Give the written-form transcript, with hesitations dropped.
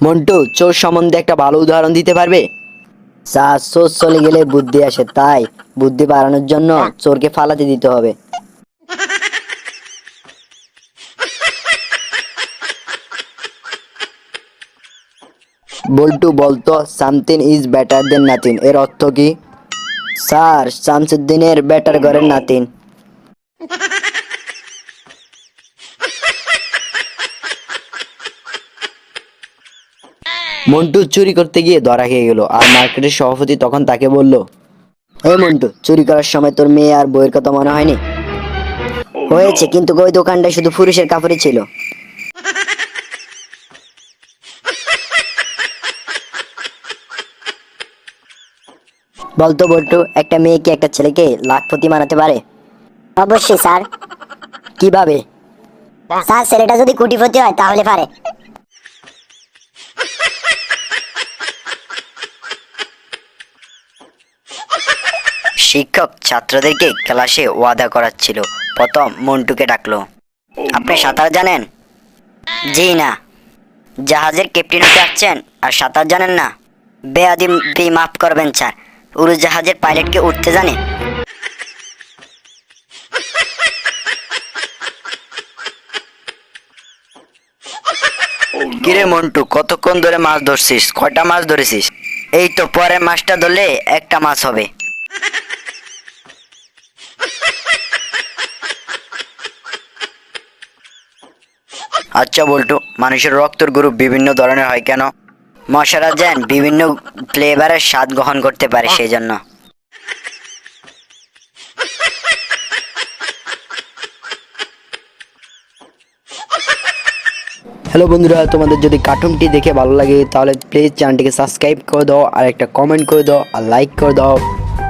মন্টু, চোর সম্বন্ধে একটা ভালো উদাহরণ দিতে পারবে? স্যার, চোর চলে গেলে বুদ্ধি আসে, তাই বুদ্ধি বাড়ানোর জন্য চোরকে ফালাতে দিতে হবে। বল্টু বলতো something is better then nothing, এর অর্থ কি? স্যার, শামসুদ্দিনের বেটার ঘরের নাতিন। মন্টু চুরি করতে গিয়ে ধরা খেয়ে গেল, আর মার্কেটের সভাপতি তখন তাকে বলল, এই মন্টু, চুরি করার সময় তোর মেয়ে আর বইয়ের কথা মনে হয়নি? হয়েছে, কিন্তু ওই দোকানটায় শুধু পুরুষের কাপড়ই ছিল। বলতো বল্টু, একটা মেয়ে কি একটা ছেলেকে লাখপতি বানাতে পারে? অবশ্যই স্যার। কিভাবে? স্যার, ছেলেটা যদি কোটিপতি হয় তাহলে পারে। শিক্ষক ছাত্রদেরকে ক্লাসে ওয়াদা করাচ্ছিল। প্রথম মন্টুকে ডাকলো। আপনি সাঁতার জানেন? জি না। জাহাজের ক্যাপ্টেন হতে আসছেন আর সাঁতার জানেন না? বেয়াদবি মাফ করবেন স্যার, উড়োজাহাজের পাইলটকে উঠতে জানে? কিরে মন্টু, কতক্ষণ ধরে মাছ ধরছিস? কয়টা মাছ ধরেছিস? এই তো পরের মাছটা ধরলে একটা মাছ হবে। আচ্ছা বল্টু, মানুষের রক্তের গ্রুপ বিভিন্ন ধরনের হয় কেন? মশারা যেন বিভিন্ন ফ্লেভারের স্বাদ গ্রহণ করতে পারে, সেই জন্য। হ্যালো বন্ধুরা, তোমাদের যদি কার্টুনটি দেখে ভালো লাগে তাহলে প্লিজ চ্যানেলটিকে সাবস্ক্রাইব করে দাও, আর একটা কমেন্ট করে দাও, আর লাইক করে দাও।